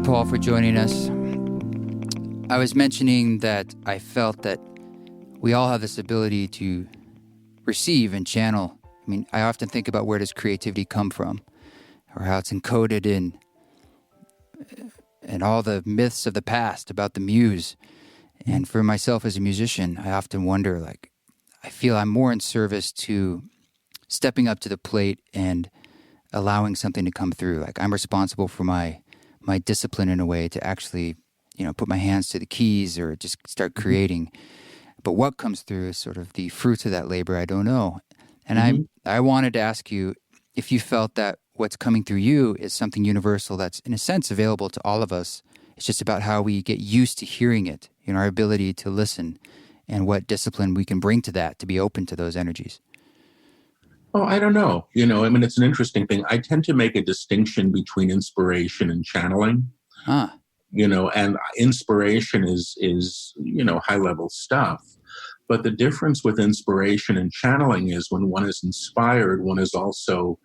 Paul, for joining us. I was mentioning that I felt that we all have this ability to receive and channel. I mean, I often think about where does creativity come from, or how it's encoded in all the myths of the past about the muse. And for myself as a musician, I often wonder, like, I feel I'm more in service to stepping up to the plate and allowing something to come through. Like, I'm responsible for my discipline in a way to actually, put my hands to the keys or just start creating. But what comes through is sort of the fruits of that labor. I don't know. And I wanted to ask you if you felt that what's coming through you is something universal that's, in a sense, available to all of us. It's just about how we get used to hearing it, our ability to listen, and what discipline we can bring to that to be open to those energies. Oh, I don't know. It's an interesting thing. I tend to make a distinction between inspiration and channeling. And inspiration is high-level stuff. But the difference with inspiration and channeling is when one is inspired, one is also,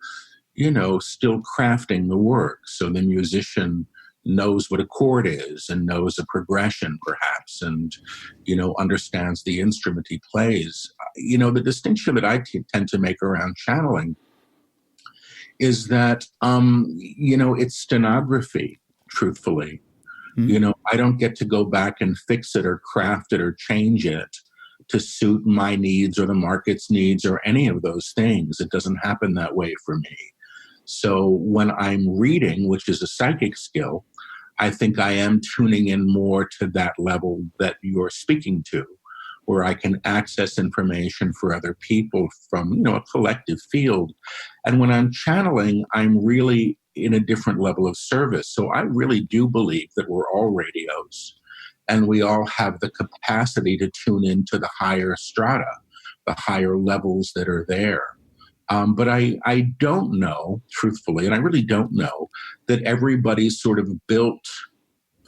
still crafting the work. So the musician knows what a chord is and knows a progression, perhaps, and, understands the instrument he plays. The distinction that I tend to make around channeling is that, it's stenography, truthfully. I don't get to go back and fix it or craft it or change it to suit my needs or the market's needs or any of those things. It doesn't happen that way for me. So when I'm reading, which is a psychic skill, I think I am tuning in more to that level that you're speaking to, where I can access information for other people from, a collective field. And when I'm channeling, I'm really in a different level of service. So I really do believe that we're all radios and we all have the capacity to tune into the higher strata, the higher levels that are there. But I don't know, truthfully, and I really don't know, that everybody's sort of built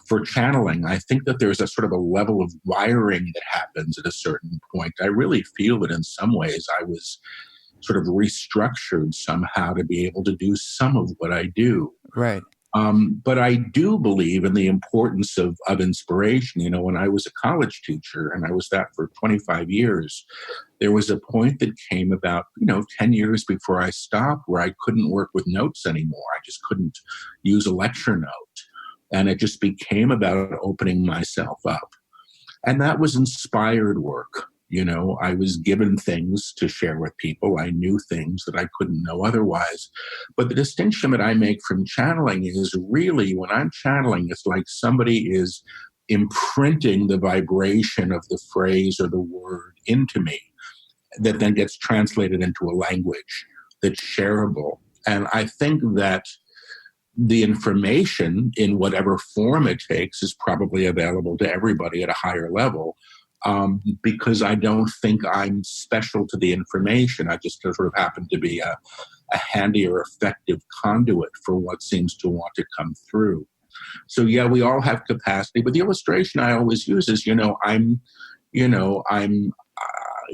for channeling. I think that there's a sort of a level of wiring that happens at a certain point. I really feel that in some ways I was sort of restructured somehow to be able to do some of what I do. Right. But I do believe in the importance of inspiration. When I was a college teacher, and I was that for 25 years, there was a point that came about, 10 years before I stopped where I couldn't work with notes anymore. I just couldn't use a lecture note. And it just became about opening myself up. And that was inspired work. I was given things to share with people. I knew things that I couldn't know otherwise. But the distinction that I make from channeling is really when I'm channeling, it's like somebody is imprinting the vibration of the phrase or the word into me that then gets translated into a language that's shareable. And I think that the information in whatever form it takes is probably available to everybody at a higher level. Because I don't think I'm special to the information. I just sort of happen to be a handy or effective conduit for what seems to want to come through. So yeah, we all have capacity. But the illustration I always use is, I'm not a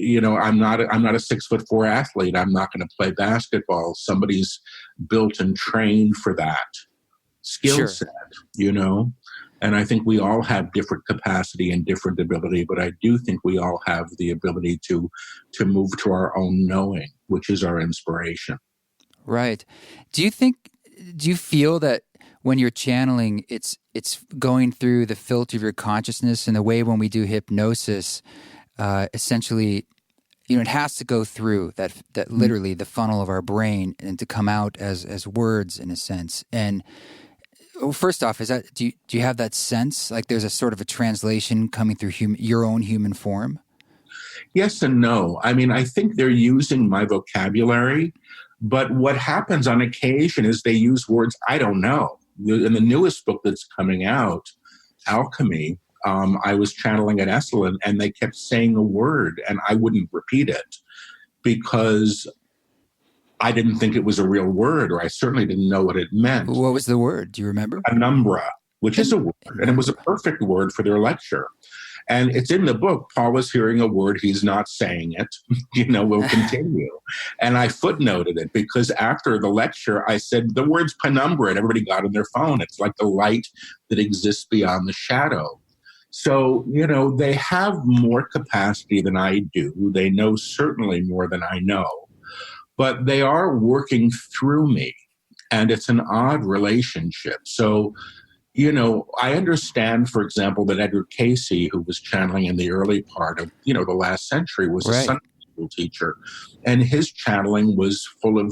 6'4" athlete. I'm not going to play basketball. Somebody's built and trained for that skill set, And I think we all have different capacity and different ability, but I do think we all have the ability to move to our own knowing, which is our inspiration. Right. Do you feel that when you're channeling, it's going through the filter of your consciousness, in the way when we do hypnosis, essentially, it has to go through that literally the funnel of our brain and to come out as words in a sense. And first off, is that do you have that sense like there's a sort of a translation coming through your own human form? Yes and no. I mean, I think they're using my vocabulary, but what happens on occasion is they use words I don't know. In the newest book that's coming out, Alchemy, I was channeling at Esalen, and they kept saying a word, and I wouldn't repeat it because I didn't think it was a real word, or I certainly didn't know what it meant. What was the word? Do you remember? Penumbra, which is a word, and it was a perfect word for their lecture. And it's in the book. Paul is hearing a word. He's not saying it. We'll continue. And I footnoted it because after the lecture, I said the words penumbra, and everybody got on their phone. It's like the light that exists beyond the shadow. So, they have more capacity than I do. They know certainly more than I know. But they are working through me. And it's an odd relationship. So, I understand, for example, that Edward Casey, who was channeling in the early part of, the last century, was a Sunday school teacher. And his channeling was full of,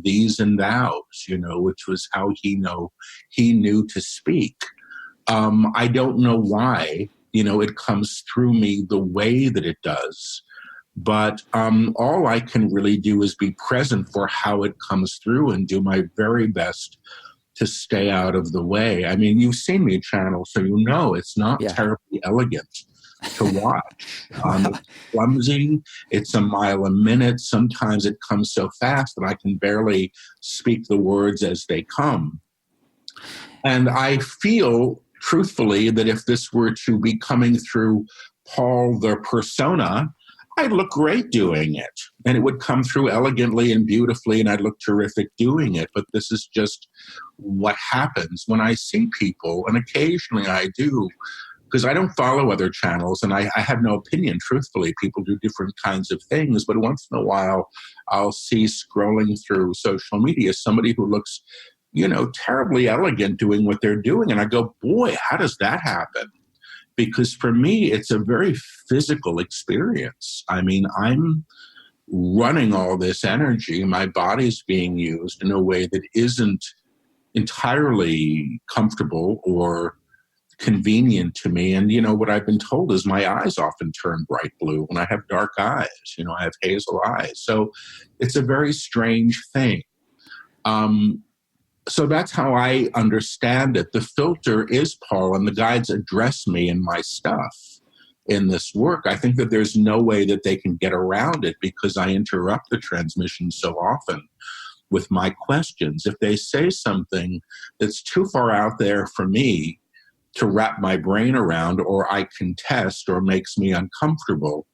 these and thous, which was how he knew to speak. I don't know why, it comes through me the way that it does. But all I can really do is be present for how it comes through and do my very best to stay out of the way. I mean, you've seen me channel, so it's not terribly elegant to watch. It's clumsy. It's a mile a minute. Sometimes it comes so fast that I can barely speak the words as they come. And I feel, truthfully, that if this were to be coming through Paul the persona, I'd look great doing it. And it would come through elegantly and beautifully, and I'd look terrific doing it. But this is just what happens when I see people, and occasionally I do, because I don't follow other channels, and I have no opinion, truthfully. People do different kinds of things, but once in a while, I'll see scrolling through social media somebody who looks, terribly elegant doing what they're doing. And I go, boy, how does that happen? Because for me, it's a very physical experience. I mean, I'm running all this energy. My body's being used in a way that isn't entirely comfortable or convenient to me. And, what I've been told is my eyes often turn bright blue when I have dark eyes. I have hazel eyes. So it's a very strange thing. So that's how I understand it. The filter is Paul, and the guides address me and my stuff in this work. I think that there's no way that they can get around it because I interrupt the transmission so often with my questions. If they say something that's too far out there for me to wrap my brain around, or I contest, or makes me uncomfortable,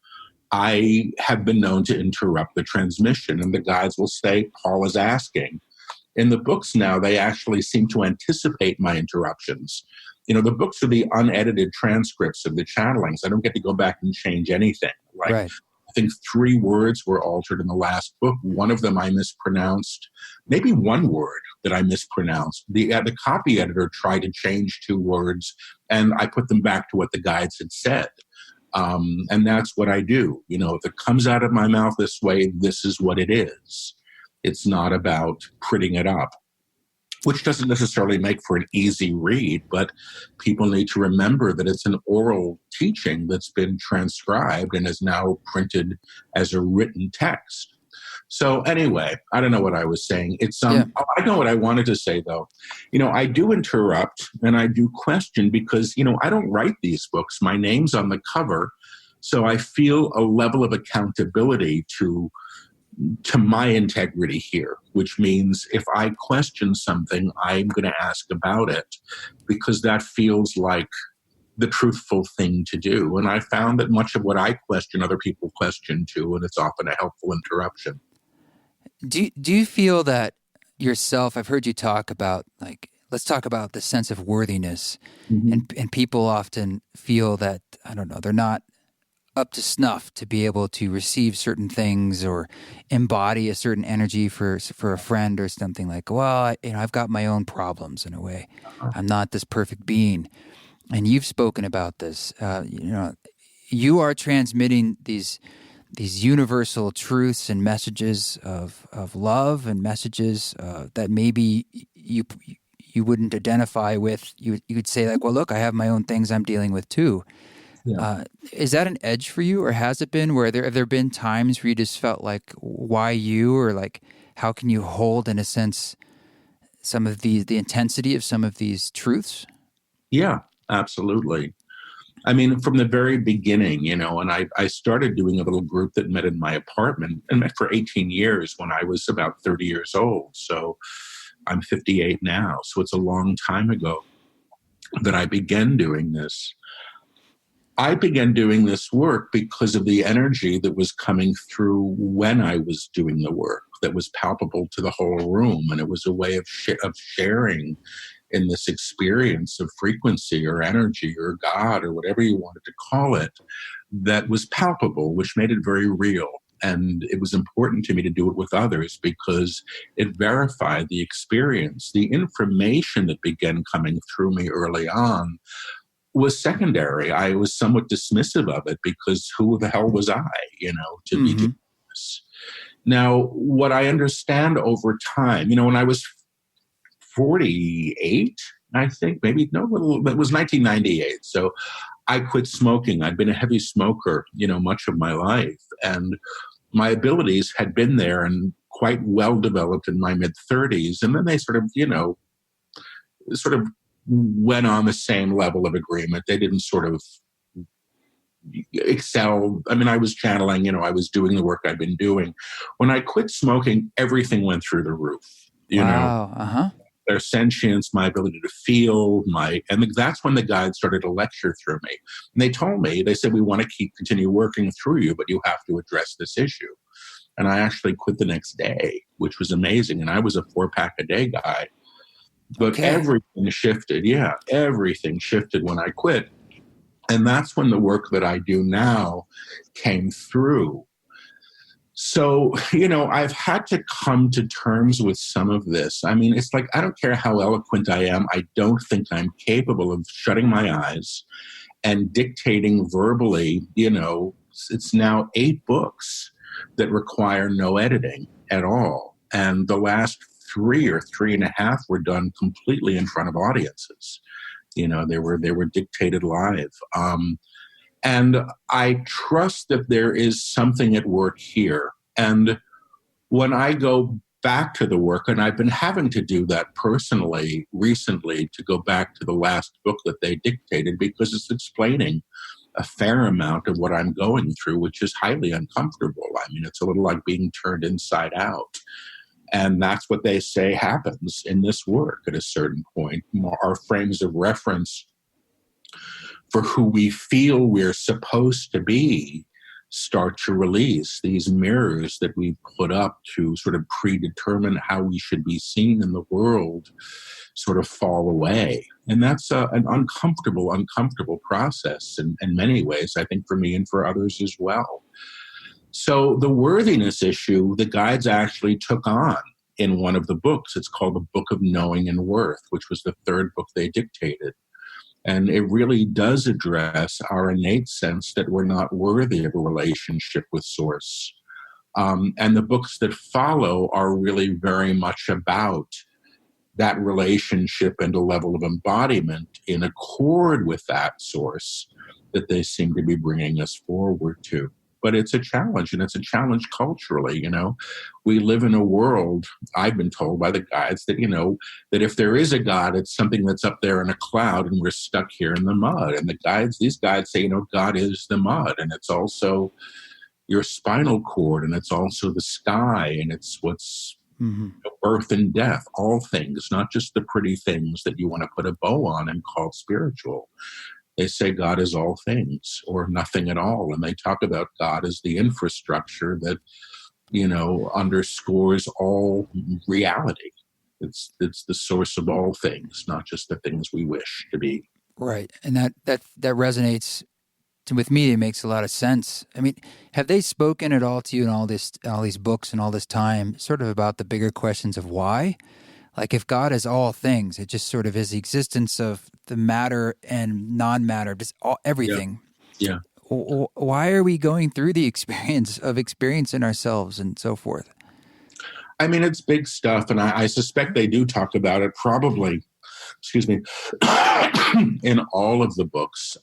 I have been known to interrupt the transmission, and the guides will say, Paul is asking. In the books now, they actually seem to anticipate my interruptions. The books are the unedited transcripts of the channelings. I don't get to go back and change anything. Right. I think 3 words were altered in the last book. One of them I mispronounced, maybe one word that I mispronounced. The copy editor tried to change 2 words, and I put them back to what the guides had said. And that's what I do. If it comes out of my mouth this way, this is what it is. It's not about printing it up, which doesn't necessarily make for an easy read, but people need to remember that it's an oral teaching that's been transcribed and is now printed as a written text. So anyway, I don't know what I was saying. I know what I wanted to say, though. I do interrupt and I do question because, I don't write these books. My name's on the cover. So I feel a level of accountability to my integrity here, which means if I question something, I'm going to ask about it because that feels like the truthful thing to do. And I found that much of what I question, other people question too, and it's often a helpful interruption. Do you feel that yourself, I've heard you talk about, let's talk about the sense of worthiness. Mm-hmm. And people often feel that, I don't know, they're not up to snuff to be able to receive certain things or embody a certain energy for a friend or something I've got my own problems in a way. I'm not this perfect being. And you've spoken about this. You are transmitting these universal truths and messages of love and messages that maybe you wouldn't identify with. You could say look, I have my own things I'm dealing with too. Yeah. Is that an edge for you, or has it been? Have there been times where you just felt like, why you, or how can you hold, in a sense, some of the intensity of some of these truths? Yeah, absolutely. I mean, from the very beginning, and I started doing a little group that met in my apartment and met for 18 years when I was about 30 years old. So I'm 58 now. So it's a long time ago that I began doing this. I began doing this work because of the energy that was coming through when I was doing the work that was palpable to the whole room. And it was a way of sharing in this experience of frequency or energy or God or whatever you wanted to call it that was palpable, which made it very real. And it was important to me to do it with others because it verified the experience. The information that began coming through me early on was secondary. I was somewhat dismissive of it because who the hell was I, to be doing this? Now, what I understand over time, when I was 48, I think, it was 1998. So I quit smoking. I'd been a heavy smoker, much of my life. And my abilities had been there and quite well developed in my mid-30s. And then they sort of went on the same level of agreement. They didn't sort of excel. I mean, I was channeling, I was doing the work I'd been doing. When I quit smoking, everything went through the roof. Wow. Their sentience, my ability to feel, that's when the guides started to lecture through me. And they told me, they said, we want to continue working through you, but you have to address this issue. And I actually quit the next day, which was amazing. And I was a 4-pack a day guy. But everything shifted. Yeah, everything shifted when I quit. And that's when the work that I do now came through. So, I've had to come to terms with some of this. I mean, it's like, I don't care how eloquent I am. I don't think I'm capable of shutting my eyes and dictating verbally, it's now 8 books that require no editing at all. And the last 3 or 3.5 were done completely in front of audiences. They were dictated live. And I trust that there is something at work here. And when I go back to the work, and I've been having to do that personally recently, to go back to the last book that they dictated, because it's explaining a fair amount of what I'm going through, which is highly uncomfortable. I mean, it's a little like being turned inside out. And that's what they say happens in this work at a certain point. Our frames of reference for who we feel we're supposed to be start to release. These mirrors that we put up to sort of predetermine how we should be seen in the world sort of fall away. And that's an uncomfortable process in many ways, I think, for me and for others as well. So the worthiness issue, the guides actually took on in one of the books. It's called The Book of Knowing and Worth, which was the 3rd book they dictated. And it really does address our innate sense that we're not worthy of a relationship with Source. And the books that follow are really very much about that relationship and a level of embodiment in accord with that Source that they seem to be bringing us forward to. But it's a challenge, and it's a challenge culturally. We live in a world, I've been told by the guides, that, that if there is a God, it's something that's up there in a cloud and we're stuck here in the mud. And these guides say, God is the mud, and it's also your spinal cord, and it's also the sky, and it's what's birth and death, all things, not just the pretty things that you want to put a bow on and call spiritual. They say God is all things or nothing at all. And they talk about God as the infrastructure that, underscores all reality. It's the source of all things, not just the things we wish to be. Right. And that resonates with me. It makes a lot of sense. I mean, have they spoken at all to you in all these books and all this time, sort of about the bigger questions of why? Like, if God is all things, it just sort of is the existence of the matter and non-matter, just everything. Yeah. Why are we going through the experience of experiencing ourselves and so forth? I mean, it's big stuff, and I suspect they do talk about it probably, in all of the books.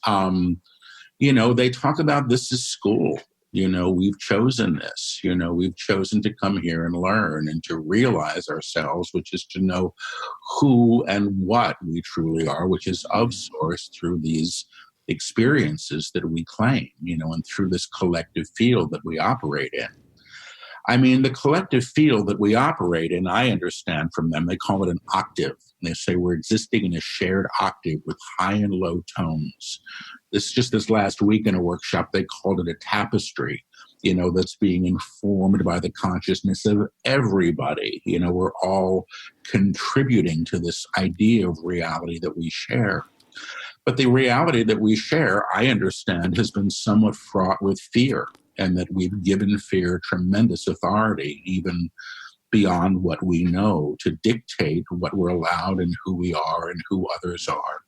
They talk about this is school. We've chosen this. We've chosen to come here and learn and to realize ourselves, which is to know who and what we truly are, which is of Source through these experiences that we claim, and through this collective field that we operate in. I mean, the collective field that we operate in, I understand from them, they call it an octave. And they say we're existing in a shared octave with high and low tones. this last week in a workshop, they called it a tapestry, that's being informed by the consciousness of everybody. We're all contributing to this idea of reality that we share. But the reality that we share, I understand, has been somewhat fraught with fear, and that we've given fear tremendous authority, even beyond what we know, to dictate what we're allowed and who we are and who others are.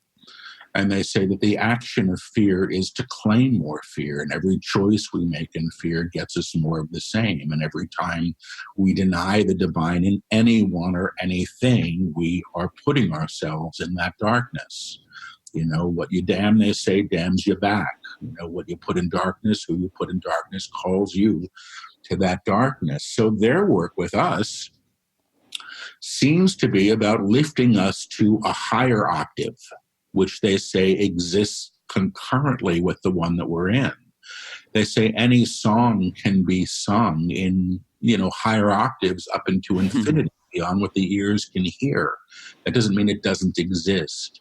And they say that the action of fear is to claim more fear, and every choice we make in fear gets us more of the same. And every time we deny the divine in anyone or anything, we are putting ourselves in that darkness. What you damn, they say, damns you back. What you put in darkness, who you put in darkness calls you to that darkness. So their work with us seems to be about lifting us to a higher octave, which they say exists concurrently with the one that we're in. They say any song can be sung in, higher octaves up into infinity, beyond what the ears can hear. That doesn't mean it doesn't exist.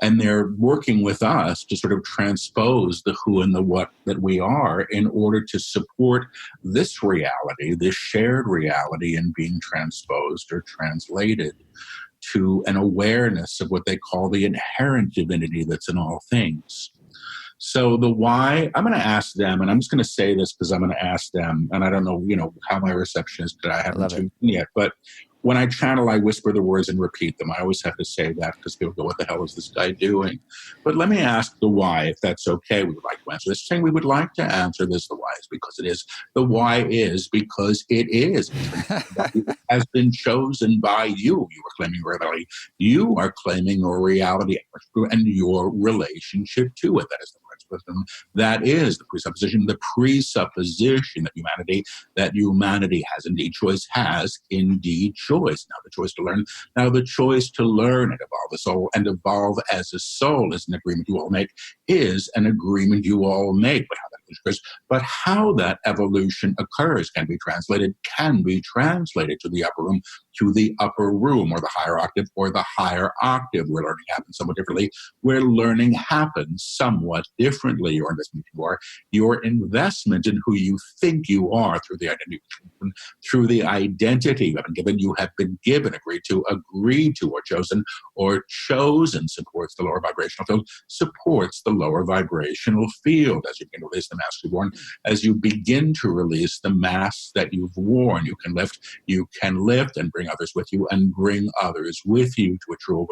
And they're working with us to sort of transpose the who and the what that we are in order to support this reality, this shared reality, in being transposed or translated to an awareness of what they call the inherent divinity that's in all things. So the why, I'm going to ask them, and I'm just going to say this because I'm going to ask them, and I don't know, how my reception is today. I haven't tuned in yet, but when I channel, I whisper the words and repeat them. I always have to say that because people go, what the hell is this guy doing? But let me ask the why, if that's okay. We would like to answer this. Saying we would like to answer this, the why is because it is. The why is because it is. It has been chosen by you. You are claiming reality. You are claiming your reality and your relationship to it. That is the wisdom. That is the presupposition that humanity has indeed choice, has indeed choice. Now the choice to learn, and evolve the soul, and evolve as a soul is an agreement you all make, but how that evolution occurs can be translated to the upper room, or the higher octave, Where learning happens somewhat differently. Your investment in who you think you are through the identity you have been given, agreed to, or chosen supports the lower vibrational field, as you begin to release the mask you've worn. As you begin to release the mask that you've worn, you can lift and bring others with you, and bring others with you to a true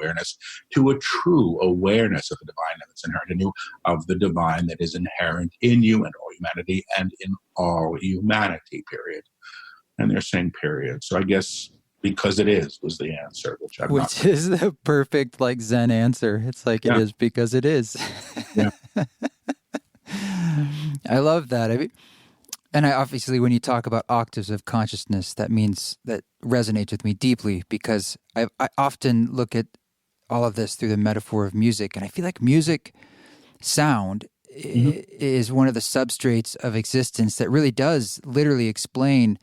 awareness of the divine that's inherent in you, of the divine that is inherent in you and all humanity, and in all humanity, period. And they're saying period. So I guess because it is was the answer, which is the perfect Zen answer. It's like, it is because it is. Yeah. I love that. And obviously, when you talk about octaves of consciousness, that resonates with me deeply, because I often look at all of this through the metaphor of music, and I feel like sound is one of the substrates of existence that really does literally explain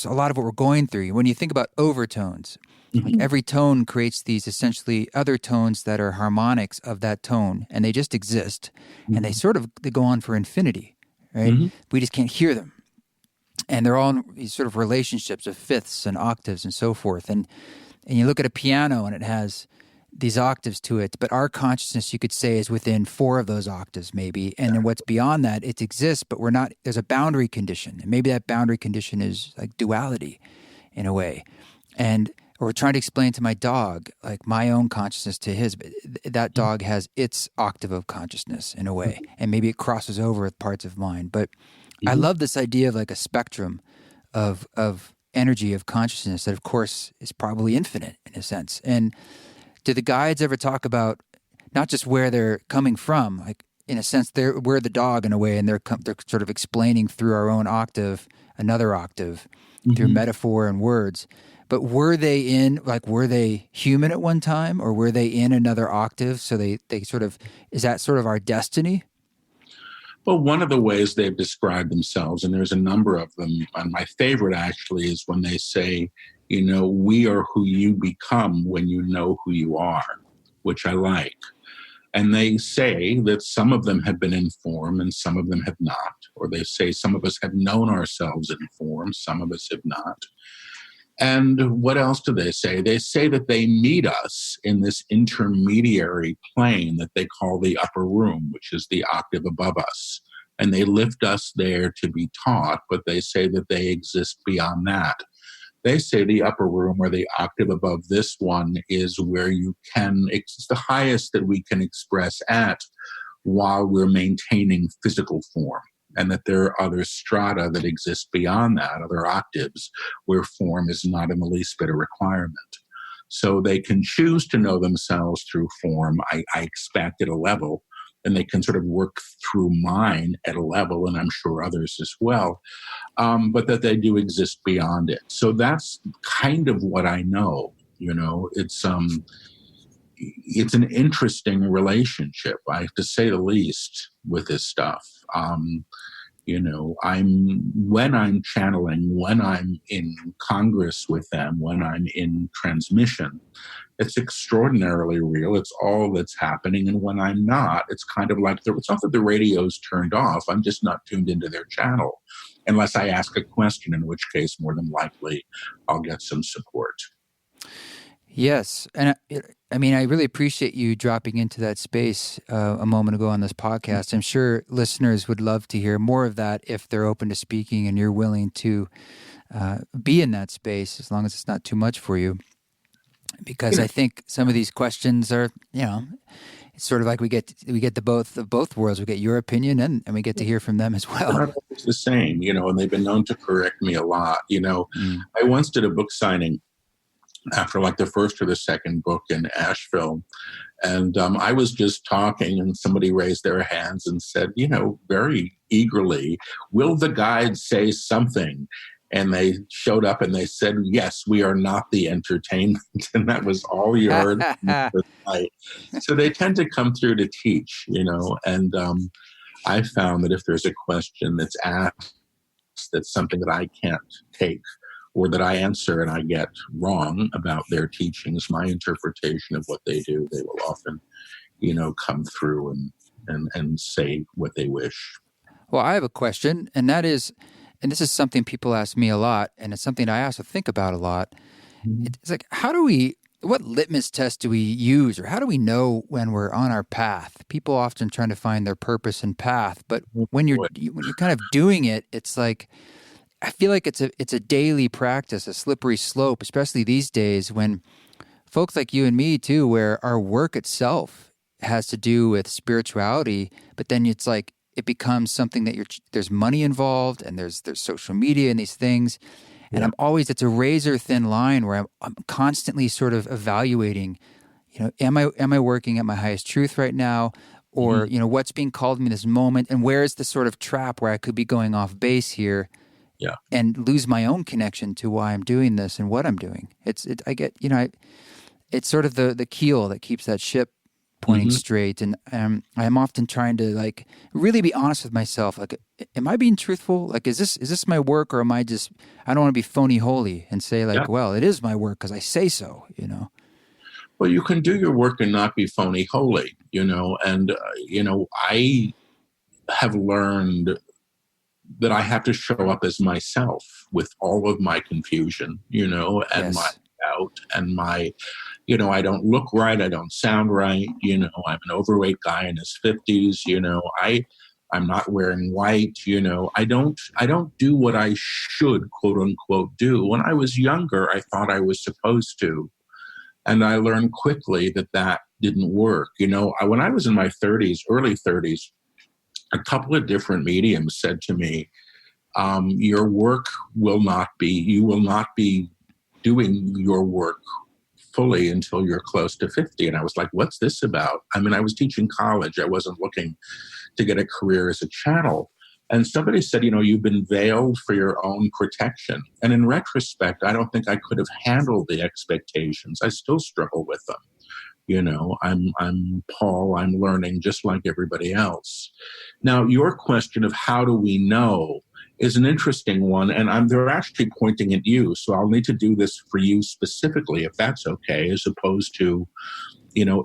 a lot of what we're going through. When you think about overtones, like every tone creates these essentially other tones that are harmonics of that tone, and they just exist, and they go on for infinity, right? We just can't hear them. And they're all in these sort of relationships of fifths and octaves and so forth. And you look at a piano and it has these octaves to it, but our consciousness, you could say, is within 4 of those octaves maybe. And then what's beyond that, it exists, but there's a boundary condition. And maybe that boundary condition is like duality in a way. And we're trying to explain to my dog, like my own consciousness to his, but that dog has its octave of consciousness in a way. And maybe it crosses over with parts of mine. But I love this idea of like a spectrum of energy of consciousness that, of course, is probably infinite in a sense. And do the guides ever talk about not just where they're coming from, like in a sense we're the dog in a way, and they're sort of explaining through our own octave, another octave, through metaphor and words. But were they human at one time, or were they in another octave? So they sort of, is that sort of our destiny? Well, one of the ways they've described themselves, and there's a number of them, and my favorite actually is when they say, we are who you become when you know who you are, which I like. And they say that some of them have been in form and some of them have not. Or they say some of us have known ourselves in form, some of us have not. And what else do they say? They say that they meet us in this intermediary plane that they call the upper room, which is the octave above us. And they lift us there to be taught, but they say that they exist beyond that. They say the upper room, or the octave above this one, is where it's the highest that we can express at while we're maintaining physical form. And that there are other strata that exist beyond that, other octaves, where form is not in the least bit a requirement. So they can choose to know themselves through form, I expect, at a level, and they can sort of work through mine at a level, and I'm sure others as well, but that they do exist beyond it. So that's kind of what I know. It's an interesting relationship, I have to say the least, with this stuff. When I'm channeling, when I'm in Congress with them, when I'm in transmission, it's extraordinarily real. It's all that's happening. And when I'm not, it's kind of like, it's not that the radio's turned off. I'm just not tuned into their channel, unless I ask a question, in which case, more than likely, I'll get some support. Yes. And I really appreciate you dropping into that space a moment ago on this podcast. I'm sure listeners would love to hear more of that if they're open to speaking and you're willing to be in that space, as long as it's not too much for you. Because I think some of these questions are, it's sort of like we get the both worlds. We get your opinion and we get to hear from them as well. They're not always the same, and they've been known to correct me a lot. I once did a book signing after like the first or the second book in Asheville. And I was just talking and somebody raised their hands and said, very eagerly, will the guide say something? And they showed up and they said, yes, we are not the entertainment. And that was all you heard. So they tend to come through to teach, and I found that if there's a question that's asked that's something that I can't take, or that I answer and I get wrong about their teachings, my interpretation of what they do, they will often, come through and say what they wish. Well, I have a question, and that is, and this is something people ask me a lot, and it's something I also think about a lot. Mm-hmm. It's like, what litmus test do we use, or how do we know when we're on our path? People often trying to find their purpose and path, but when you're kind of doing it, it's like, I feel like it's a daily practice, a slippery slope, especially these days when folks like you and me too, where our work itself has to do with spirituality, but then it's like it becomes something that there's money involved and there's social media and these things. And it's a razor thin line where I'm constantly sort of evaluating, am I working at my highest truth right now? Or, what's being called to me in this moment? And where is the sort of trap where I could be going off base here? Yeah, and lose my own connection to why I'm doing this and what I'm doing. It's sort of the keel that keeps that ship pointing straight. And I'm often trying to really be honest with myself. Like, am I being truthful? Like, is this my work, or am I just? I don't want to be phony holy and say well, it is my work because I say so. Well, you can do your work and not be phony holy. And I have learned that I have to show up as myself with all of my confusion, and my doubt and my, I don't look right. I don't sound right. I'm an overweight guy in his 50s. I'm not wearing white. I don't do what I should, quote unquote, do. When I was younger, I thought I was supposed to. And I learned quickly that didn't work. When I was in my 30s, early 30s, a couple of different mediums said to me, you will not be doing your work fully until you're close to 50. And I was like, what's this about? I was teaching college. I wasn't looking to get a career as a channel. And somebody said, you've been veiled for your own protection. And in retrospect, I don't think I could have handled the expectations. I still struggle with them. I'm Paul, I'm learning just like everybody else. Now, your question of how do we know is an interesting one, and they're actually pointing at you, so I'll need to do this for you specifically, if that's okay, as opposed to,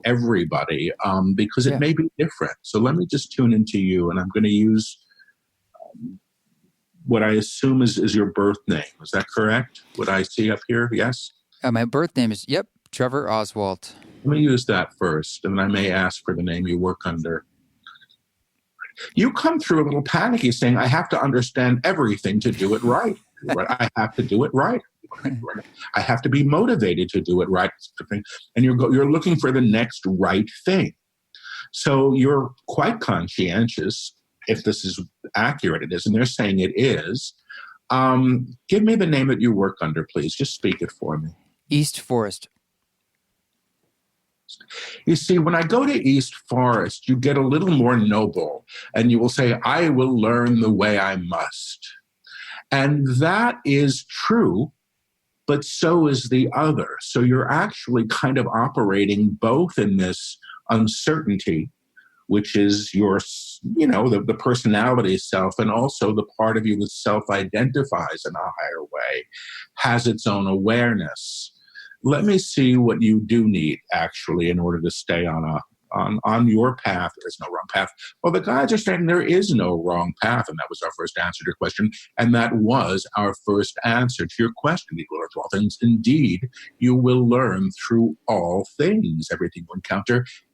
everybody, because it may be different. So let me just tune into you, and I'm going to use what I assume is your birth name. Is that correct? What I see up here? Yes? My birth name is, Trevor Oswald. Let me use that first, and I may ask for the name you work under. You come through a little panicky saying, I have to understand everything to do it right. I have to do it right. I have to be motivated to do it right. And you're looking for the next right thing. So you're quite conscientious. If this is accurate, it is, and they're saying it is. Give me the name that you work under, please. Just speak it for me. East Forest. You see, when I go to East Forest, you get a little more noble, and you will say, I will learn the way I must. And that is true, but so is the other. So you're actually kind of operating both in this uncertainty, which is your, the personality self, and also the part of you that self-identifies in a higher way, has its own awareness. Let me see what you do need, actually, in order to stay on your path. There's no wrong path. Well, the guides are saying there is no wrong path, and that was our first answer to your question, and that was our first answer to your question. You will learn through all things. Indeed, you will learn through all things.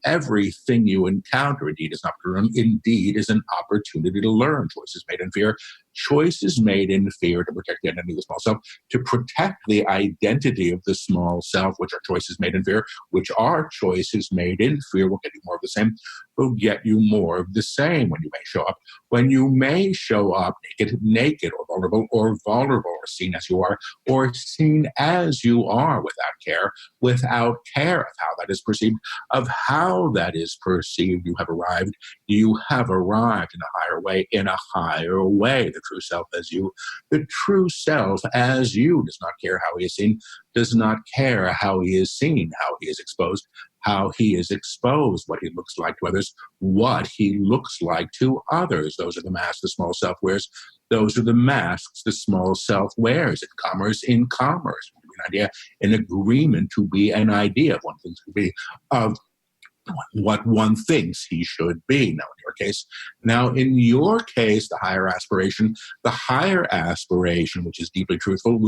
Everything you encounter, indeed, is not to learn. Indeed, is an opportunity to learn. Choices made in fear. Choices made in fear to protect the identity of the small self, to protect the identity of the small self, which are choices made in fear, which are choices made in fear, will get you more of the same, will get you more of the same when you may show up. When you may show up naked or vulnerable, or seen as you are, or seen as you are without care of how that is perceived, of how that is perceived, you have arrived in a higher way. The true self as you does not care how he is seen, does not care how he is seen, how he is exposed, what he looks like to others, what he looks like to others. Those are the masks the small self wears. Those are the masks the small self wears. In commerce, an idea, an agreement to be an idea of one thing to be, of what one thinks he should be. Now, in your case, the higher aspiration, which is deeply truthful,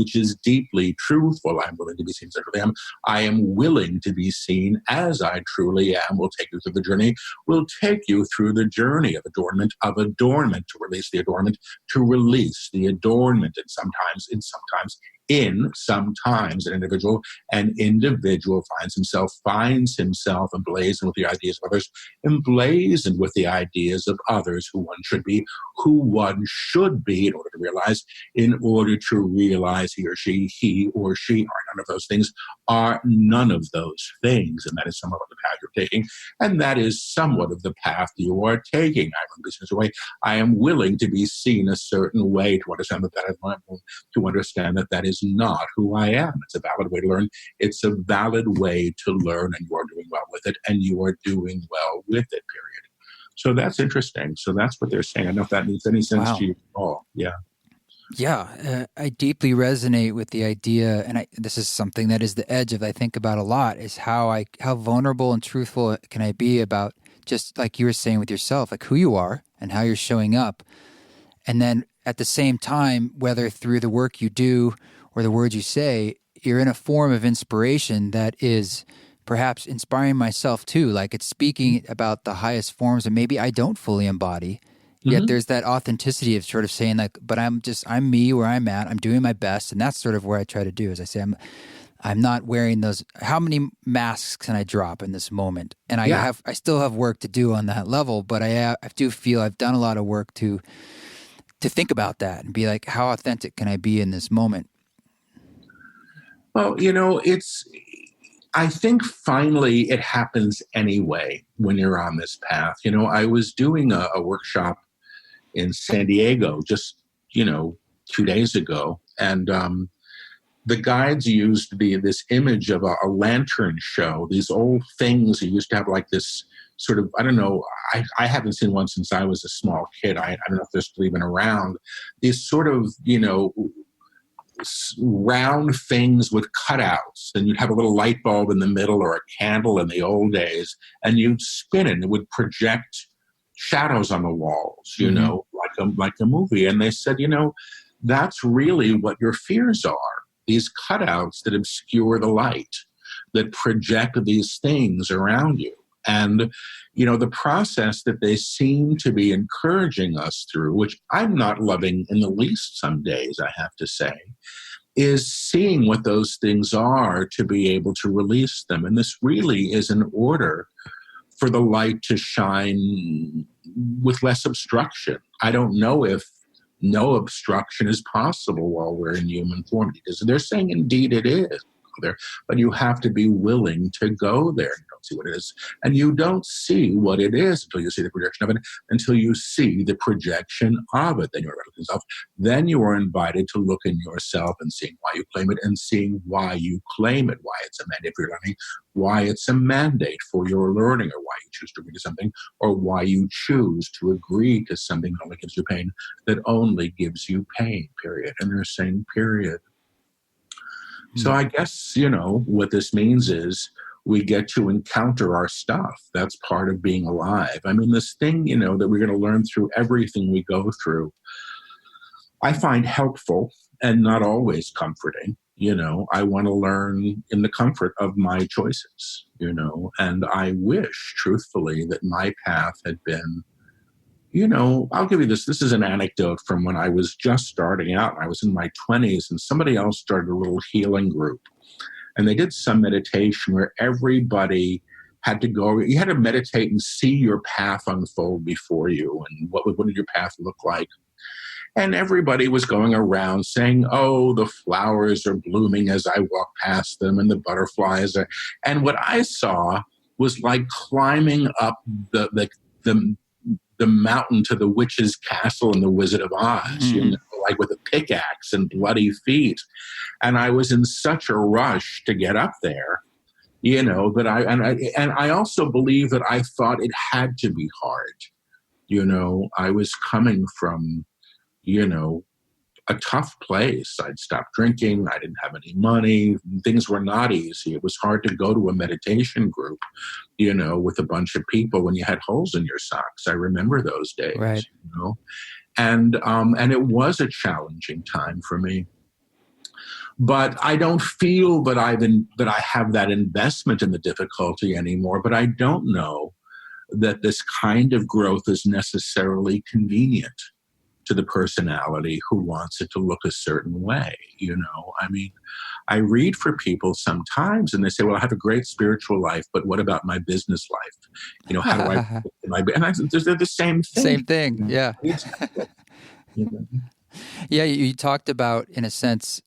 I'm willing to be seen as I truly am. I am willing to be seen as I truly am. Will take you through the journey. Will take you through the journey of adornment, to release the adornment, and sometimes an individual finds himself emblazoned with the ideas of others, who one should be in order to realize he or she are none of those things, and that is somewhat of the path you're taking, and that is somewhat of the path you are taking. I am willing to be seen a certain way, to understand that is not who I am. It's a valid way to learn. It's a valid way to learn, and you are doing well with it, period. So that's interesting. So that's what they're saying. I don't know if that makes any sense to you at all. Yeah. Yeah, I deeply resonate with the idea, and this is something that is the edge of I think about a lot, is how vulnerable and truthful can I be about, just like you were saying with yourself, like who you are and how you're showing up. And then at the same time, whether through the work you do or the words you say, you're in a form of inspiration that is perhaps inspiring myself too. Like it's speaking about the highest forms that maybe I don't fully embody. Yet there's that authenticity of sort of saying like, but I'm me where I'm at. I'm doing my best. And that's sort of where I try to do, as I say, I'm not wearing those. How many masks can I drop in this moment? And I still have work to do on that level, but I do feel I've done a lot of work to think about that and be like, how authentic can I be in this moment? Well, I think finally it happens anyway when you're on this path. I was doing a workshop in San Diego just, 2 days ago. And the guides used this image of a lantern show, these old things that used to have like this sort of, I don't know, I haven't seen one since I was a small kid. I don't know if they're still even around. These sort of, round things with cutouts, and you'd have a little light bulb in the middle or a candle in the old days, and you'd spin it and it would project shadows on the walls, like a movie. And they said, that's really what your fears are, these cutouts that obscure the light, that project these things around you. And, the process that they seem to be encouraging us through, which I'm not loving in the least some days, I have to say, is seeing what those things are to be able to release them. And this really is in order for the light to shine with less obstruction. I don't know if no obstruction is possible while we're in human form, because they're saying indeed it is there, but you have to be willing to go there. You don't see what it is, and you don't see what it is until you see the projection of it, until you see the projection of it. Then you're right with yourself. Then you are invited to look in yourself and seeing why you claim it, and seeing why you claim it, why it's a mandate for your learning, why it's a mandate for your learning, or why you choose to agree to something, or why you choose to agree to something that only gives you pain, that only gives you pain, period. And they're saying period. So I guess, what this means is we get to encounter our stuff. That's part of being alive. I mean, this thing, that we're going to learn through everything we go through, I find helpful and not always comforting. I want to learn in the comfort of my choices, and I wish, truthfully, that my path had been, I'll give you this. This is an anecdote from when I was just starting out. I was in my 20s, and somebody else started a little healing group. And they did some meditation where everybody had to go, you had to meditate and see your path unfold before you. And what did your path look like? And everybody was going around saying, oh, the flowers are blooming as I walk past them, and the butterflies are. And what I saw was like climbing up the mountain to the witch's castle in the Wizard of Oz, like with a pickaxe and bloody feet. And I was in such a rush to get up there, but I also believe that I thought it had to be hard. I was coming from, a tough place. I'd stopped drinking. I didn't have any money. Things were not easy. It was hard to go to a meditation group, with a bunch of people when you had holes in your socks. I remember those days, right. And it was a challenging time for me. But I don't feel that I have that investment in the difficulty anymore. But I don't know that this kind of growth is necessarily convenient to the personality who wants it to look a certain way. I mean, I read for people sometimes and they say, well, I have a great spiritual life, but what about my business life? How do I, they're the same thing. Same thing. Yeah. Yeah. You talked about, in a sense,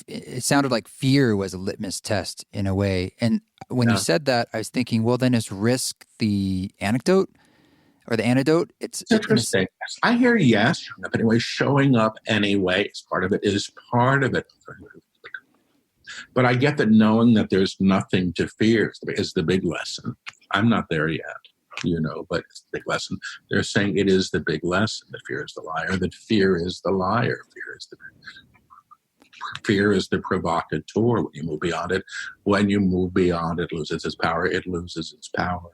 it sounded like fear was a litmus test in a way. And when you said that, I was thinking, well, then is risk the anecdote? Or the antidote? It's interesting. I hear yes, showing up anyway. Showing up anyway is part of it. But I get that knowing that there's nothing to fear is the big lesson. I'm not there yet, but it's the big lesson. They're saying it is the big lesson. That fear is the liar. That fear is the liar. Fear is the provocateur. When you move beyond it, it loses its power. It loses its power.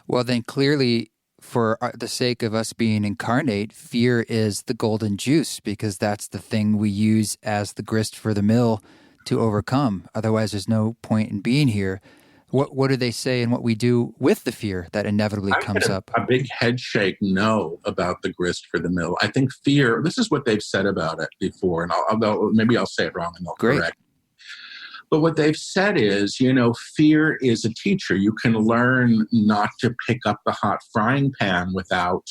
Well, then clearly, for the sake of us being incarnate, fear is the golden juice, because that's the thing we use as the grist for the mill to overcome. Otherwise, there's no point in being here. What do they say and what we do with the fear that inevitably comes up? A big head shake no about the grist for the mill. I think fear, this is what they've said about it before, and maybe I'll say it wrong and they'll correct. But what they've said is, fear is a teacher. You can learn not to pick up the hot frying pan without,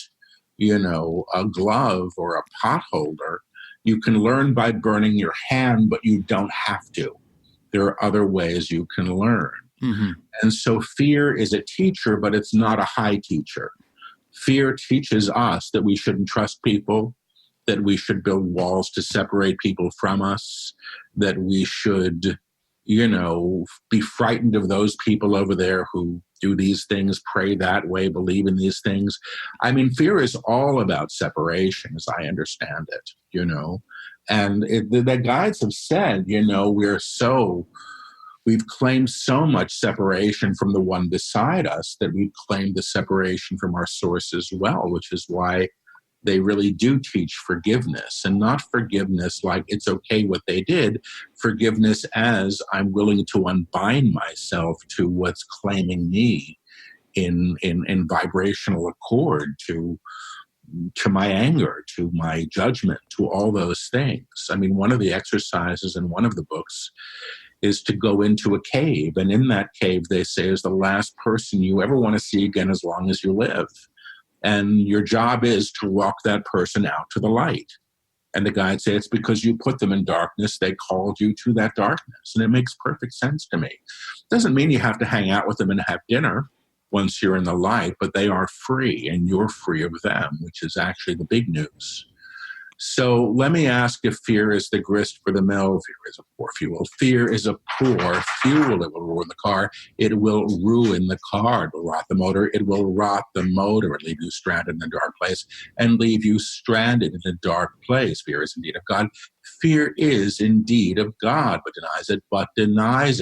a glove or a pot holder. You can learn by burning your hand, but you don't have to. There are other ways you can learn. Mm-hmm. And so fear is a teacher, but it's not a high teacher. Fear teaches us that we shouldn't trust people, that we should build walls to separate people from us, that we should be frightened of those people over there who do these things, pray that way, believe in these things. I mean, fear is all about separation, as I understand it, The guides have said, we've claimed so much separation from the one beside us that we've claimed the separation from our source as well, which is why they really do teach forgiveness, and not forgiveness like it's okay what they did, forgiveness as I'm willing to unbind myself to what's claiming me in vibrational accord to my anger, to my judgment, to all those things. I mean, one of the exercises in one of the books is to go into a cave. And in that cave, they say, is the last person you ever want to see again as long as you live. And your job is to walk that person out to the light. And the guides say it's because you put them in darkness. They called you to that darkness. And it makes perfect sense to me. Doesn't mean you have to hang out with them and have dinner once you're in the light, but they are free and you're free of them, which is actually the big news. So let me ask if fear is the grist for the mill. Fear is a poor fuel. Fear is a poor fuel. It will ruin the car. It will ruin the car. It will rot the motor. It will rot the motor and leave you stranded in a dark place and leave you stranded in a dark place. Fear is indeed of God. Fear is indeed of God, but denies it,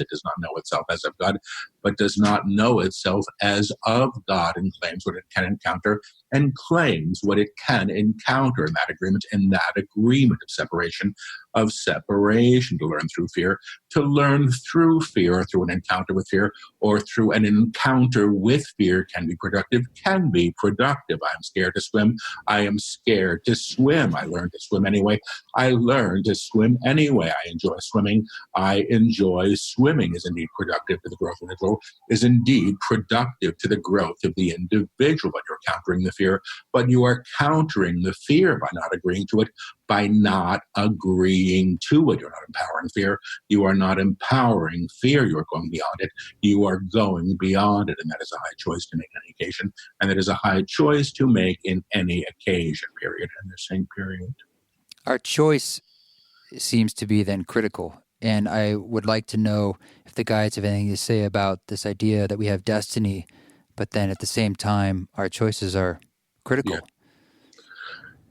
does not know itself as of God, but does not know itself as of God, and claims what it can encounter, and claims what it can encounter in that agreement of separation, to learn through fear, or through an encounter with fear, or through an encounter with fear can be productive. I'm scared to swim. I am scared to swim. I learned to swim anyway. I learned to swim anyway. I enjoy swimming. I enjoy swimming is indeed productive to the growth of the individual, is indeed productive to the growth of the individual. But you're countering the fear, but you are countering the fear by not agreeing to it, by not agreeing to it. You're not empowering fear. You are not empowering fear. You are going beyond it. You are going beyond it. And that is a high choice to make on any occasion. And that is a high choice to make in any occasion, period. And they're saying period. Our choice seems to be then critical. And I would like to know if the guides have anything to say about this idea that we have destiny, but then at the same time, our choices are critical. Yeah.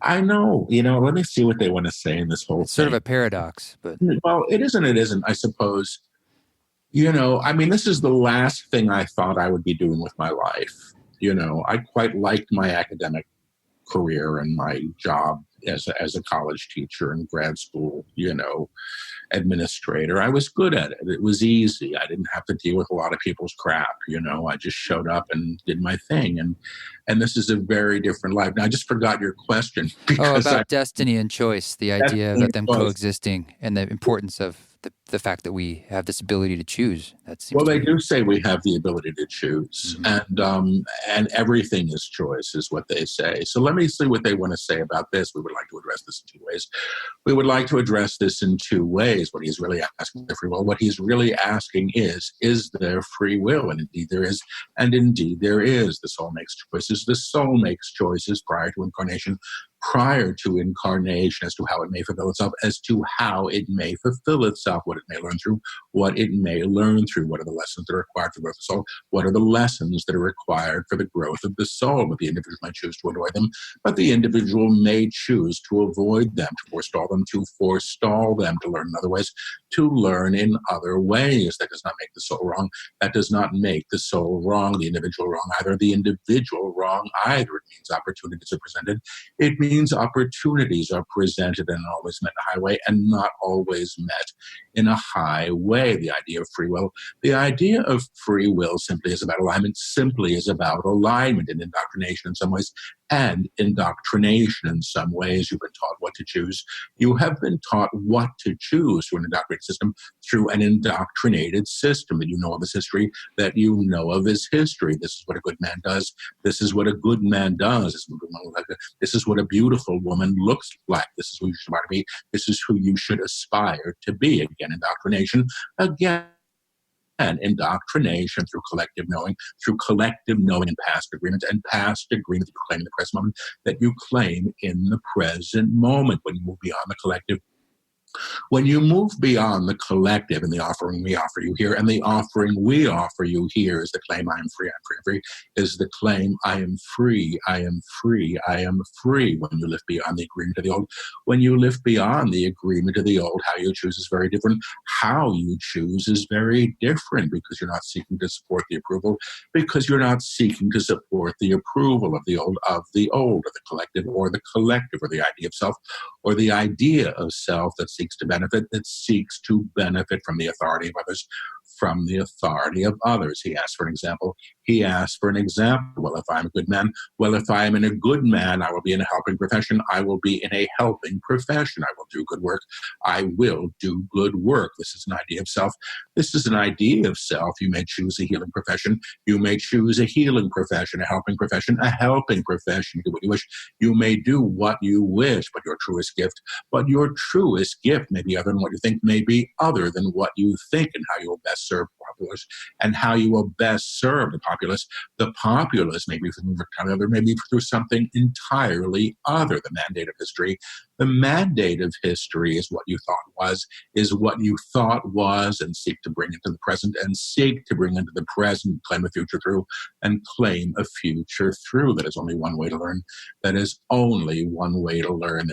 I know, let me see what they want to say in this whole thing. Sort of a paradox, but... Well, it isn't, I suppose. This is the last thing I thought I would be doing with my life. I quite liked my academic career and my job as a college teacher and grad school, administrator. I was good at it. It was easy. I didn't have to deal with a lot of people's crap. I just showed up and did my thing. And this is a very different life. Now, I just forgot your question. About destiny and choice, the idea of them coexisting and the importance of the fact that we have this ability to choose. They do say we have the ability to choose, and everything is choice, is what they say. So let me see what they want to say about this. We would like to address this in two ways. What he's really asking is free will. What he's really asking is there free will? And indeed there is. And indeed there is. The soul makes choices. The soul makes choices prior to incarnation as to how it may fulfill itself, what it may learn through, what are the lessons that are required for the growth of the soul, what are the lessons that are required for the growth of the soul. But the individual may choose to avoid them, but the individual may choose to avoid them, to forestall them, to learn in other ways, to learn in other ways. That does not make the soul wrong. That does not make the soul wrong, the individual wrong either. The individual wrong either. It means opportunities are presented. It means opportunities are presented and always met in a high way, and not always met in a high way. The idea of free will simply is about alignment, and indoctrination in some ways, and indoctrination in some ways. You've been taught what to choose. You have been taught what to choose through an indoctrinated system, that you know of his history, This is what a good man does. This is what a good man does. This is what a beautiful woman looks like. This is who you should aspire to be. This is who you should aspire to be. Again, indoctrination. And indoctrination through collective knowing and past agreements, you claim in the present moment, that you claim in the present moment. When you move beyond the collective, When you move beyond the collective and the offering we offer you here, and the offering we offer you here is the claim I am free, I'm free, is the claim I am free, I am free, I am free. When you lift beyond the agreement of the old, when you lift beyond the agreement of the old, how you choose is very different. How you choose is very different because you're not seeking to support the approval, because you're not seeking to support the approval of the old, or the collective, or the collective, or the idea of self, or the idea of self that seeks to benefit from the authority of others, from the authority of others. He asked for an example. Well, if I'm a good man, if I am in a good man, I will be in a helping profession. I will be in a helping profession. I will do good work. I will do good work. This is an idea of self. This is an idea of self. You may choose a healing profession. You may choose a healing profession, a helping profession. Do what you wish. You may do what you wish, but your truest gift may be other than what you think, may be other than what you think, and how you will best serve the populace, and how you will best serve the populace. The populace may be through other, maybe through something entirely other. The mandate of history. The mandate of history is what you thought was, and seek to bring into the present, claim a future through, and claim a future through. That is only one way to learn. There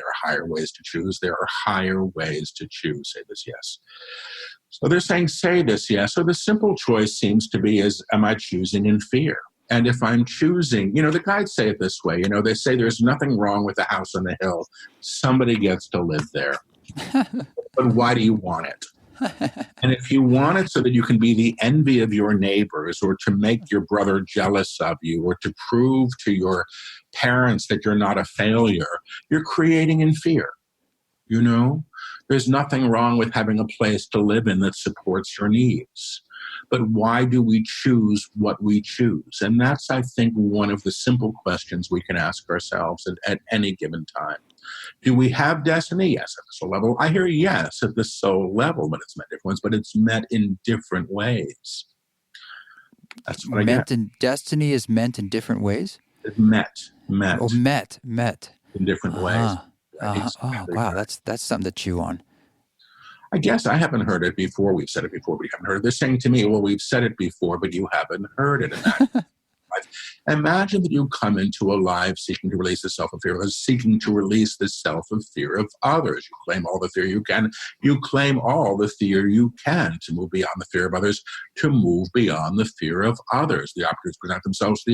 are higher ways to choose. Say this yes. So they're saying, say this yes. So the simple choice seems to be am I choosing in fear? And if I'm choosing, the guides say it this way, they say there's nothing wrong with the house on the hill. Somebody gets to live there. But why do you want it? And if you want it so that you can be the envy of your neighbors, or to make your brother jealous of you, or to prove to your parents that you're not a failure, you're creating in fear. There's nothing wrong with having a place to live in that supports your needs. But why do we choose what we choose? And that's, I think, one of the simple questions we can ask ourselves at any given time. Do we have destiny? Yes, at the soul level. I hear yes at the soul level, but it's met different ways, but it's met in different ways. That's what I get. Destiny is meant in different ways? Met. Oh, met. In different ways. Oh, wow, that's something to chew on. I guess I haven't heard it before. We've said it before, but you haven't heard it. They're saying to me, well, we've said it before, but you haven't heard it. Imagine that you come into a life seeking to release the self of fear of others, seeking to release the self of fear of others. You claim all the fear you can. You claim all the fear you can to move beyond the fear of others, to move beyond the fear of others. The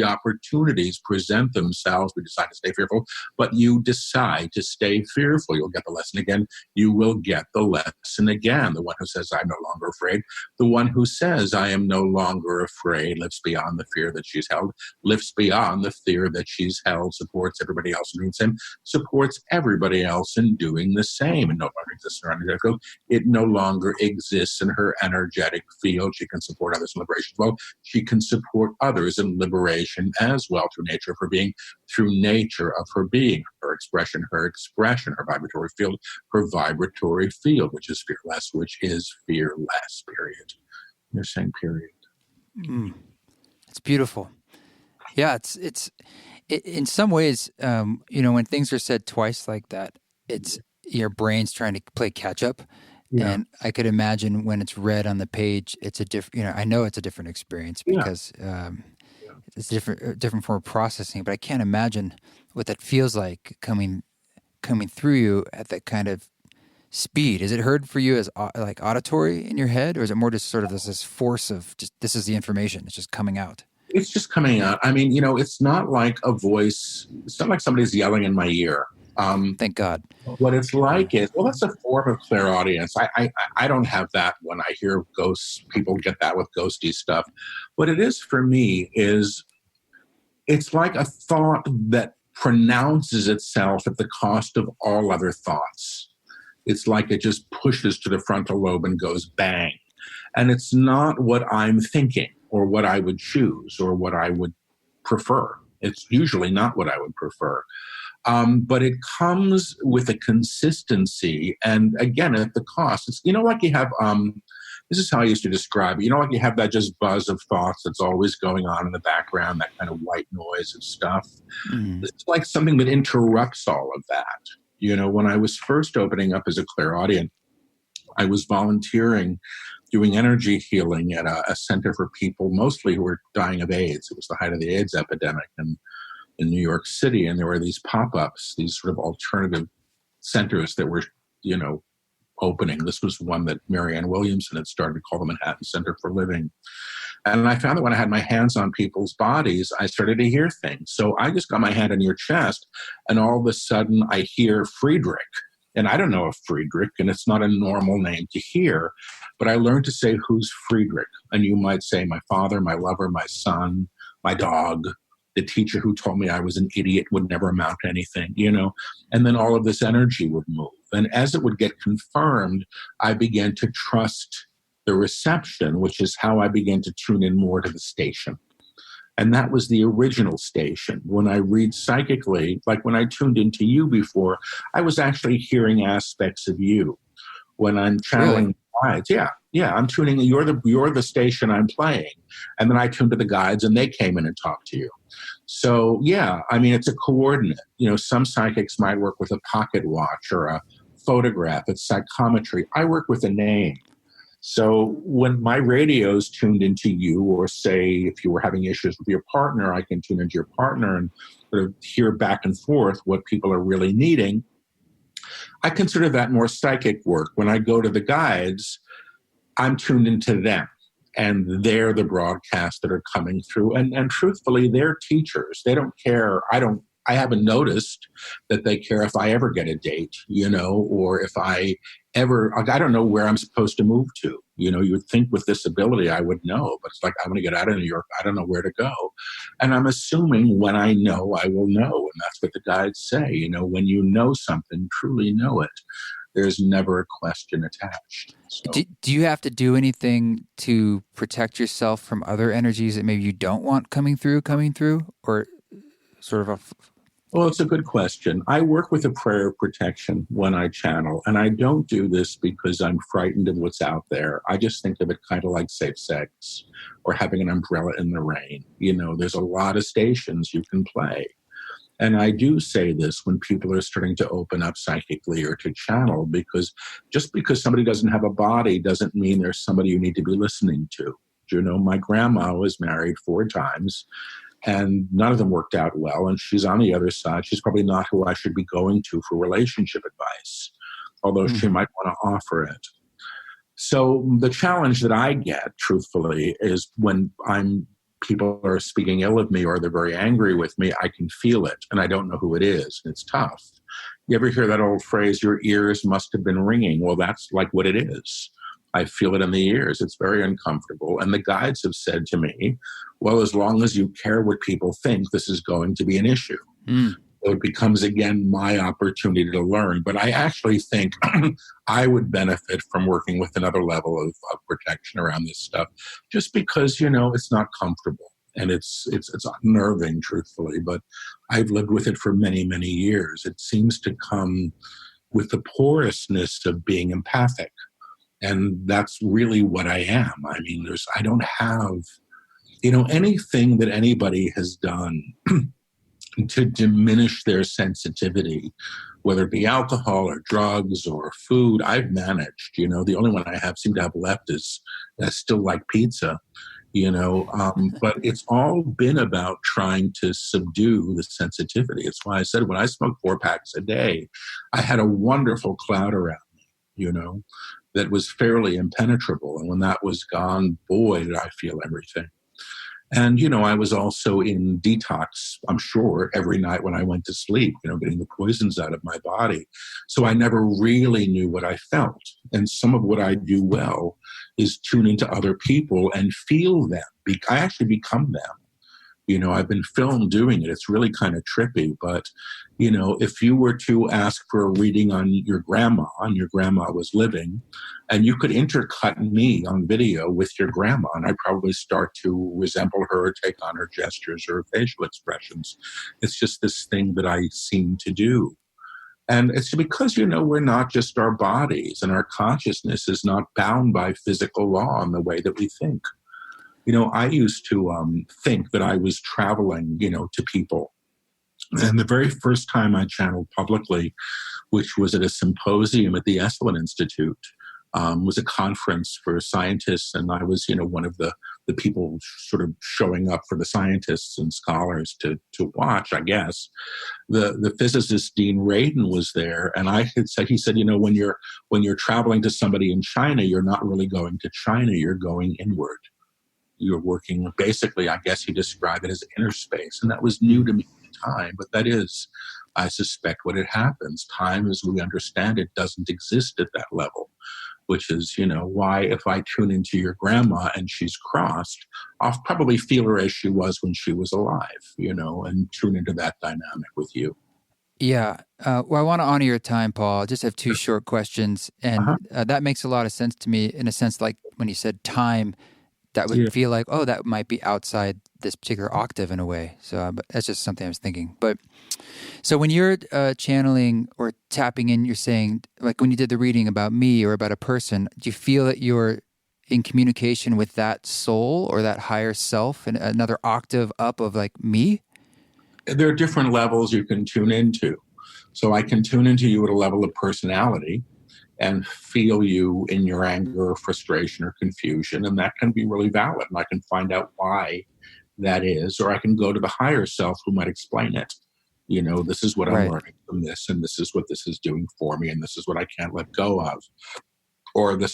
opportunities present themselves. We decide to stay fearful, but you decide to stay fearful. You'll get the lesson again. You will get the lesson again. The one who says, I'm no longer afraid. The one who says, I am no longer afraid, lifts beyond the fear that she's held, lifts beyond the fear that she's held, supports everybody else in doing the same, supports everybody else in doing the same, and no longer exists in her energetic field. It no longer exists in her energetic field. She can support others in liberation as well. She can support others in liberation as well through nature of her being, her expression, her vibratory field, which is fearless, period. You're saying period. It's beautiful. Yeah, it's in some ways, when things are said twice like that, it's your brain's trying to play catch up. Yeah. And I could imagine when it's read on the page, it's a different, I know it's a different experience because it's different form of processing, but I can't imagine what that feels like coming through you at that kind of speed. Is it heard for you as like auditory in your head, or is it more just sort of this force of just, this is the information, it's just coming out? It's just coming out. I mean, it's not like a voice. It's not like somebody's yelling in my ear. Thank God. What it's like is, that's a form of clairaudience. I don't have that when I hear ghosts. People get that with ghosty stuff. What it is for me is, it's like a thought that pronounces itself at the cost of all other thoughts. It's like it just pushes to the frontal lobe and goes bang. And it's not what I'm thinking, or what I would choose, or what I would prefer. It's usually not what I would prefer. But it comes with a consistency, and again, at the cost. It's, like you have, this is how I used to describe it, like you have that just buzz of thoughts that's always going on in the background, that kind of white noise and stuff. It's like something that interrupts all of that. When I was first opening up as a clairaudient, I was volunteering, doing energy healing at a center for people mostly who were dying of AIDS. It was the height of the AIDS epidemic in New York City, and there were these pop-ups, these sort of alternative centers that were, opening. This was one that Marianne Williamson had started called the Manhattan Center for Living. And I found that when I had my hands on people's bodies, I started to hear things. So I just got my hand on your chest, and all of a sudden I hear Friedrich. And I don't know if Friedrich, and it's not a normal name to hear, but I learned to say, who's Friedrich? And you might say, my father, my lover, my son, my dog, the teacher who told me I was an idiot, would never amount to anything, and then all of this energy would move. And as it would get confirmed, I began to trust the reception, which is how I began to tune in more to the station. And that was the original station. When I read psychically, like when I tuned into you before, I was actually hearing aspects of you. When I'm channeling guides, I'm tuning. You're the station I'm playing, and then I tuned to the guides, and they came in and talked to you. So it's a coordinate. Some psychics might work with a pocket watch or a photograph. It's psychometry. I work with a name. So when my radio's tuned into you, or say if you were having issues with your partner, I can tune into your partner and sort of hear back and forth what people are really needing. I consider that more psychic work. When I go to the guides, I'm tuned into them, and they're the broadcasts that are coming through. And truthfully, they're teachers. They don't care. I haven't noticed that they care if I ever get a date, or if I don't know where I'm supposed to move to. You would think with this ability I would know, but it's like, I want to get out of New York. I don't know where to go. And I'm assuming when I know, I will know. And that's what the guides say. When you know something, truly know it. There's never a question attached. So. Do you have to do anything to protect yourself from other energies that maybe you don't want coming through, or sort of Well, it's a good question. I work with a prayer of protection when I channel, and I don't do this because I'm frightened of what's out there. I just think of it kind of like safe sex or having an umbrella in the rain. There's a lot of stations you can play. And I do say this when people are starting to open up psychically or to channel, because just because somebody doesn't have a body doesn't mean there's somebody you need to be listening to. My grandma was married 4 times. And none of them worked out well. And she's on the other side. She's probably not who I should be going to for relationship advice, although she might want to offer it. So the challenge that I get, truthfully, is when people are speaking ill of me or they're very angry with me, I can feel it, and I don't know who it is. It's tough. You ever hear that old phrase, your ears must have been ringing? Well, that's like what it is. I feel it in the ears. It's very uncomfortable. And the guides have said to me, well, as long as you care what people think, this is going to be an issue. So it becomes, again, my opportunity to learn. But I actually think I would benefit from working with another level of protection around this stuff, just because, it's not comfortable. And it's unnerving, truthfully. But I've lived with it for many, many years. It seems to come with the porousness of being empathic. And that's really what I am. I mean, I don't have, anything that anybody has done to diminish their sensitivity, whether it be alcohol or drugs or food, I've managed. The only one I seem to have left is I still like pizza, but it's all been about trying to subdue the sensitivity. It's why I said when I smoked 4 packs a day, I had a wonderful cloud around me, that was fairly impenetrable. And when that was gone, boy, did I feel everything. And, I was also in detox, I'm sure, every night when I went to sleep, getting the poisons out of my body. So I never really knew what I felt. And some of what I do well is tune into other people and feel them. I actually become them. I've been filmed doing it. It's really kind of trippy. But, if you were to ask for a reading on your grandma, and your grandma was living, and you could intercut me on video with your grandma, and I'd probably start to resemble her or take on her gestures or facial expressions. It's just this thing that I seem to do. And it's because, we're not just our bodies, and our consciousness is not bound by physical law in the way that we think. I used to think that I was traveling, to people. And the very first time I channeled publicly, which was at a symposium at the Esalen Institute, was a conference for scientists, and I was, one of the people sort of showing up for the scientists and scholars to watch, I guess. The physicist Dean Radin was there, and he said, when you're traveling to somebody in China, you're not really going to China, you're going inward. You're working, basically, I guess he described it as inner space, and that was new to me at the time, but that is, I suspect, what it happens. Time as we understand it doesn't exist at that level, which is, why if I tune into your grandma and she's crossed, I'll probably feel her as she was when she was alive, and tune into that dynamic with you. Yeah. Well, I want to honor your time, Paul. I just have two short questions. And that makes a lot of sense to me, in a sense, like when you said time, that would feel like, oh, that might be outside this particular octave in a way. So but that's just something I was thinking. But so when you're channeling or tapping in, you're saying, like when you did the reading about me or about a person, do you feel that you're in communication with that soul or that higher self and another octave up of like me? There are different levels you can tune into. So I can tune into you at a level of personality and feel you in your anger or frustration or confusion, and that can be really valid, and I can find out why that is, or I can go to the higher self who might explain it. This is what I'm learning from this, and this is what this is doing for me, and this is what I can't let go of. Or this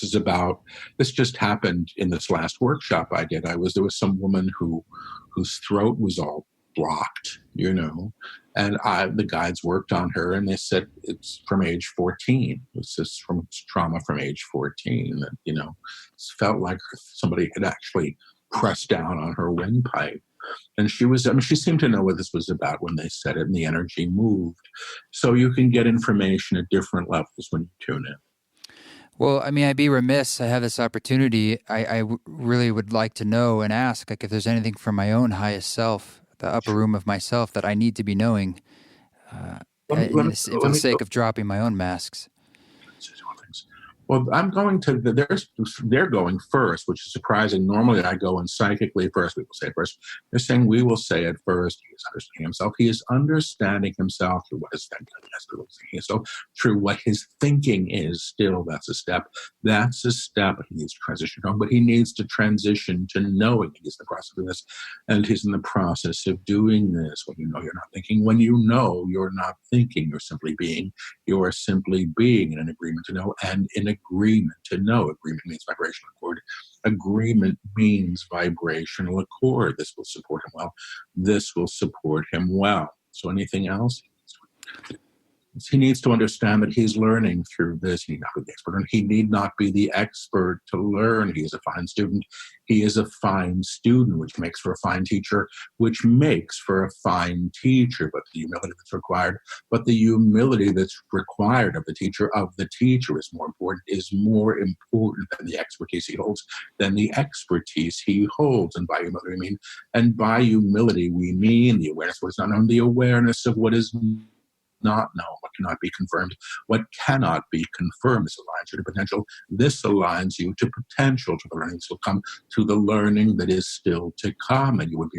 just happened in this last workshop I did. There was some woman whose throat was all blocked, and the guides worked on her, and they said it's from age 14. It's just from trauma from age 14. That it felt like somebody had actually pressed down on her windpipe, and she seemed to know what this was about when they said it, and the energy moved. So you can get information at different levels when you tune in. Well, I mean, I'd be remiss. I have this opportunity. I really would like to know and ask, like, if there's anything from my own highest self, the upper room of myself, that I need to be knowing for the sake of dropping my own masks. Well, I'm going to, they're going first, which is surprising. Normally I go in psychically first. People say first. They're saying we will say it first. He is understanding himself. He is understanding himself through what his thinking is. So through what his thinking is still, that's a step. That's a step. He needs to transition home, but he needs to transition to knowing he's in the process of this. And he's in the process of doing this. When you know you're not thinking, when you know you're not thinking, you're simply being. You are simply being in an agreement to know, and in agreement to know. Agreement means vibrational accord. Agreement means vibrational accord. This will support him well. This will support him well. So anything else? He needs to understand that he's learning through this. He need not be the expert. He need not be the expert to learn. He is a fine student. He is a fine student, which makes for a fine teacher, which makes for a fine teacher. But the humility that's required, of the teacher is more important than the expertise he holds, And by humility, we mean the awareness of what is not known, the awareness of what is not known, what cannot be confirmed. What cannot be confirmed. This aligns you to potential. This aligns you to potential, to the learning that will come, to the learning that is still to come. And you would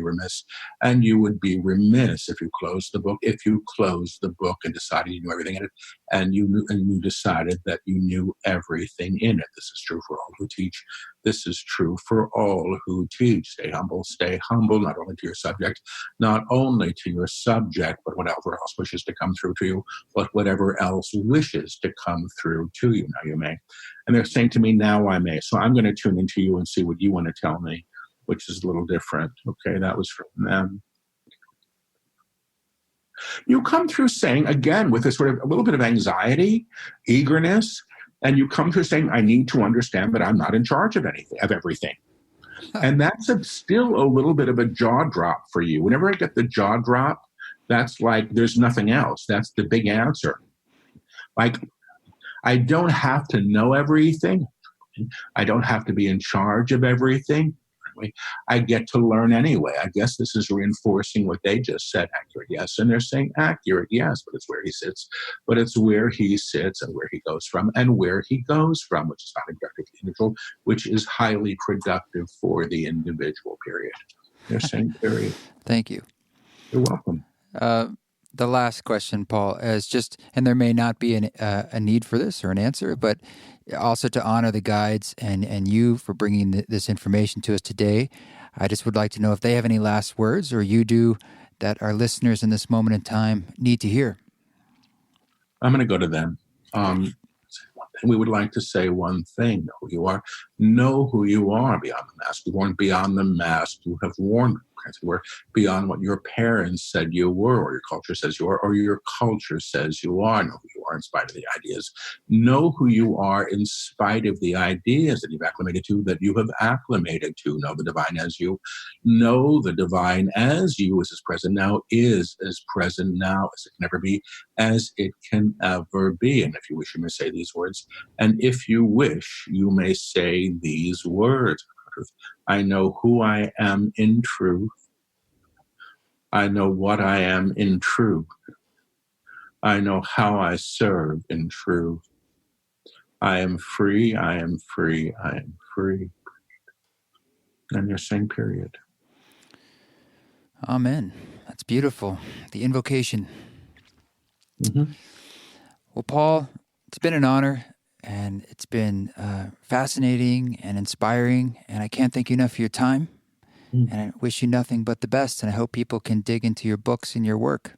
be remiss if you closed the book. If you closed the book and decided you knew everything in it, and you decided that you knew everything in it. This is true for all who teach. This is true for all who teach. Stay humble, not only to your subject, but whatever else wishes to come through to you, but whatever else wishes to come through to you. Now you may. And they're saying to me, now I may. So I'm going to tune into you and see what you want to tell me, which is a little different. Okay, that was from them. You come through saying, again, with this sort of a little bit of anxiety, eagerness, and you come through saying, I need to understand that I'm not in charge of everything. And that's still a little bit of a jaw drop for you. Whenever I get the jaw drop, that's like there's nothing else. That's the big answer. Like, I don't have to know everything. I don't have to be in charge of everything. I get to learn anyway. I guess this is reinforcing what they just said, accurate, yes. And they're saying accurate, yes, but it's where he sits. But it's where he sits and where he goes from, which is highly productive for the individual, which is highly productive for the individual, period. They're saying period. Thank you. You're welcome. the last question, Paul, is just, and there may not be a need for this or an answer, but also to honor the guides and you for bringing this information to us today. I just would like to know if they have any last words, or you do, that our listeners in this moment in time need to hear. I'm going to go to them. We would like to say one thing: know who you are. Know who you are beyond the mask. You weren't beyond the mask you have worn. You were beyond what your parents said you were, or your culture says you are, or your culture says you are. Know who you are in spite of the ideas. Know who you are in spite of the ideas that you've acclimated to, that you have acclimated to. Know the divine as you. Know the divine as you is present now, is as present now as it can ever be, as it can ever be. And if you wish, you may say these words. And if you wish, you may say these words. I know who I am in truth. I know what I am in truth. I know how I serve in truth. I am free, I am free, I am free. And you're saying period. Amen. That's beautiful. The invocation. Mm-hmm. Well, Paul, it's been an honor. And it's been fascinating and inspiring, and I can't thank you enough for your time. And I wish you nothing but the best, and I hope people can dig into your books and your work.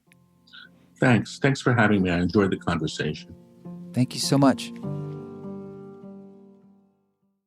Thanks. Thanks for having me. I enjoyed the conversation. Thank you so much.